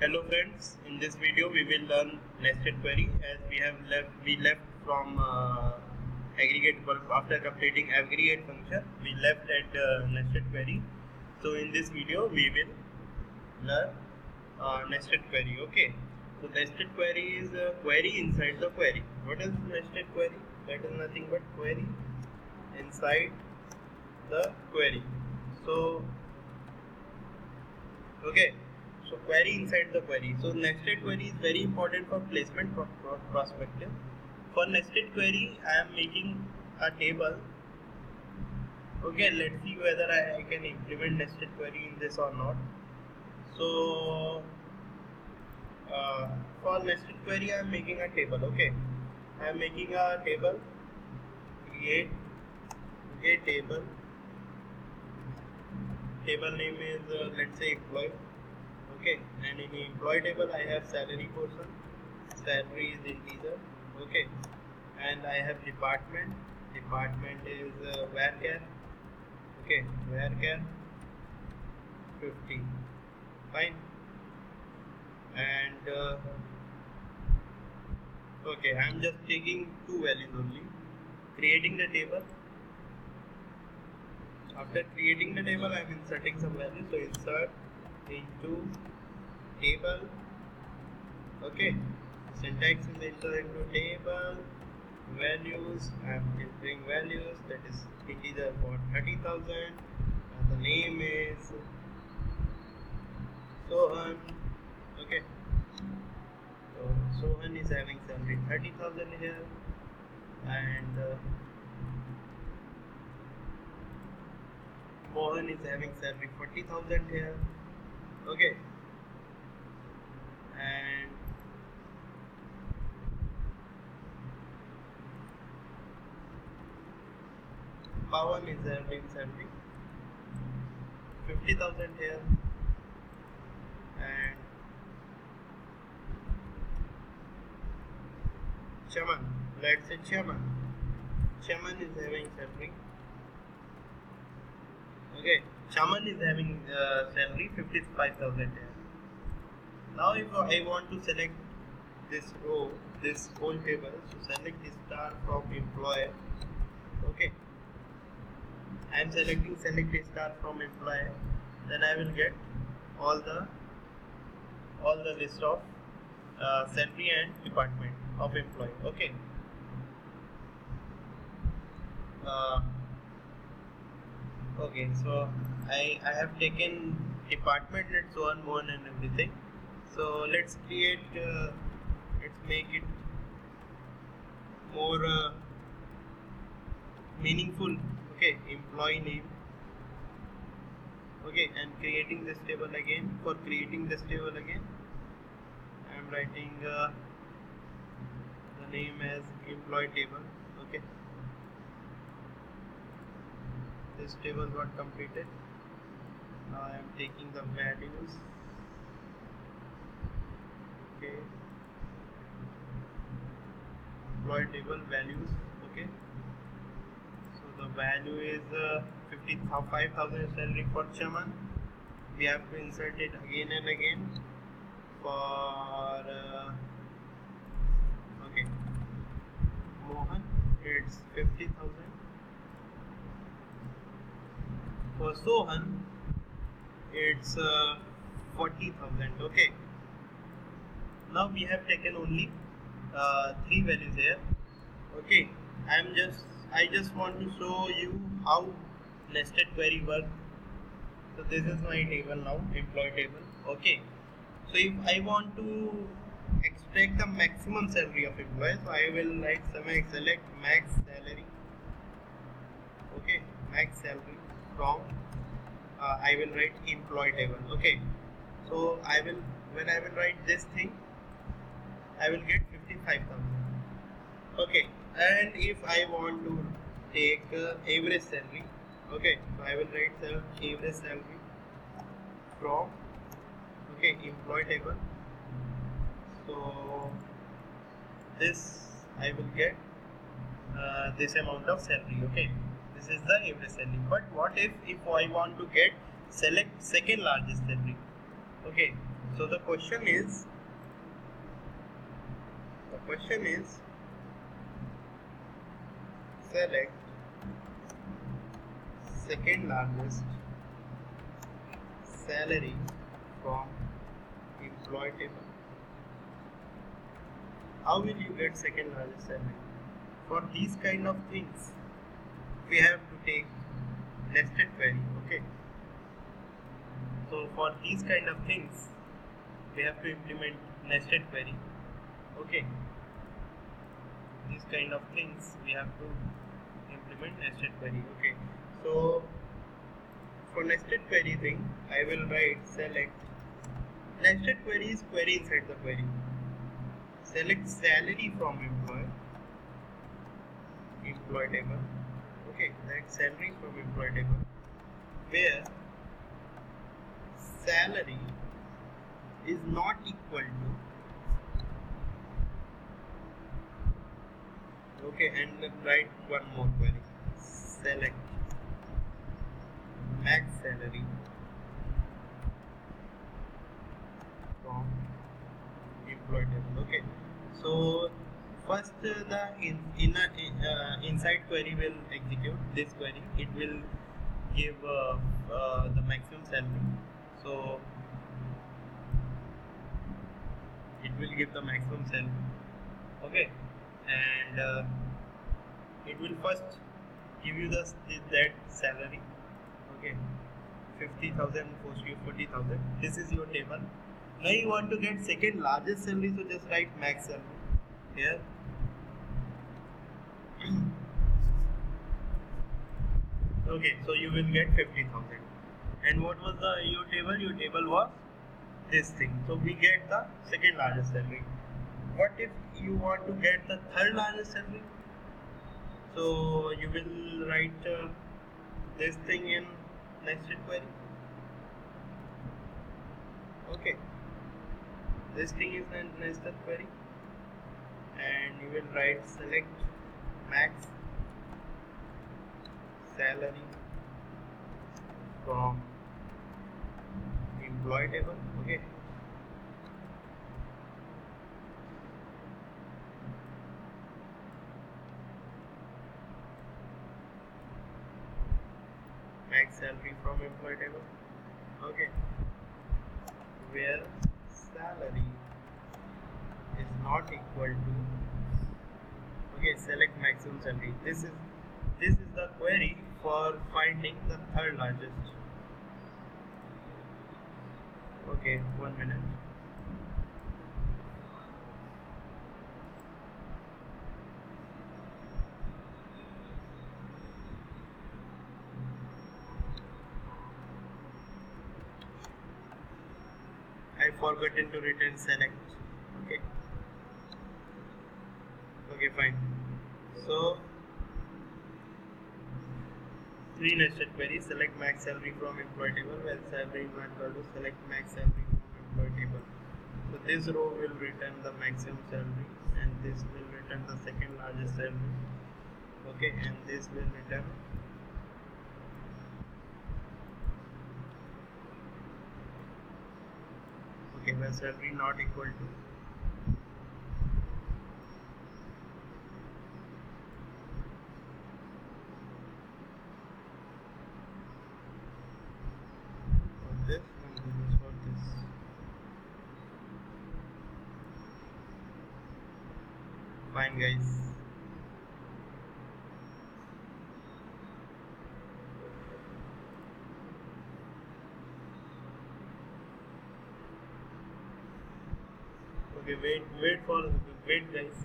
Hello friends, in this video we will learn nested query as we left from aggregate bulk after completing aggregate function. We left at nested query. So in this video we will learn nested query. Okay. So nested query is a query inside the query. What is nested query? That is nothing but query inside the query. So okay. So query inside the query. So nested query is very important for placement perspective. For nested query, I am making a table. Okay, let's see whether I can implement nested query in this or not. So for nested query, I am making a table. Okay, I am making a table. Create table. Table name is let's say employee. Okay, and in the employee table I have salary portion. Salary is integer. Okay, and I have department. Department is varchar. Okay, varchar 50. Fine. And okay, I am just taking two values only. Creating the table. After creating the table, I am inserting some values. So insert into table. Okay, syntax is enter into table values. I am entering values, that is integer for 30,000 and the name is Sohan. Okay, so Sohan is having salary 30,000 here and Mohan is having salary 40,000 here. Okay, and Pawan is having salary 50,000 here, and Chaman, let's say Chaman is having salary. Okay, Chaman is having salary 55,000 here. Now if I want to select this row, this whole table, so select star from employer. Okay, I am selecting select star from employer, then I will get all the list of salary and department of employee. Okay. Okay, so I have taken department and so on, Mohan and everything. So let's create, let's make it more meaningful. Okay, employee name. Okay, and creating this table again. For creating this table again, I am writing the name as employee table. Okay, this table got completed. Now I am taking the values. Okay, employee table values. Okay, so the value is 5,000 salary for Chaman. We have to insert it again and again. For okay, Mohan, it's 50,000. For Sohan, it's 40,000. Okay. Now we have taken only 3 values here. Okay, I just want to show you how nested query works. So this is my table now, employee table. Okay, so if I want to extract the maximum salary of employee, so I will write select max salary. Okay, max salary from I will write employee table. Okay, so when I will write this thing, I will get 55,000. Okay, and if I want to take average salary, okay, so I will write average salary from employee table. So this I will get this amount of salary. Okay, this is the average salary. But what if I want to get select second largest salary? Okay, So the question is select second largest salary from employee table. How will you get second largest salary? For these kind of things, we have to take nested query. Okay. So for these kind of things, we have to implement nested query. Okay. These kind of things we have to implement nested query. Okay. So for nested query thing, I will write select nested query is query inside the query. Select salary from employee table. Okay, select salary from employee table, where salary is not equal to, okay, and then write one more query. Select max salary from employee table. Okay, so first the inside query will execute this query. It will give the maximum salary. So it will give the maximum salary. Okay, and it will first give you that salary. Okay, 50,000, 40,000. This is your table. Now you want to get second largest salary, so just write max salary here. Okay, so you will get 50,000. And what was your table? Your table was this thing. So we get the second largest salary. What if you want to get the third largest salary? So you will write this thing in nested query. Okay, this thing is in nested query, and you will write select max salary from employee table. Okay, max salary from employee table. Okay, where salary is not equal to, okay, select maximum salary. This is the query for finding the third largest. Okay, 1 minute. I forgotten to return select. Okay. Okay, fine. So 3 nested queries. Select max salary from employee table, where salary is not equal to select max salary from employee table. So this row will return the maximum salary, and this will return the second largest salary. Okay, and this will return where salary not equal to this, and this is for this. Fine, guys. Okay, wait guys.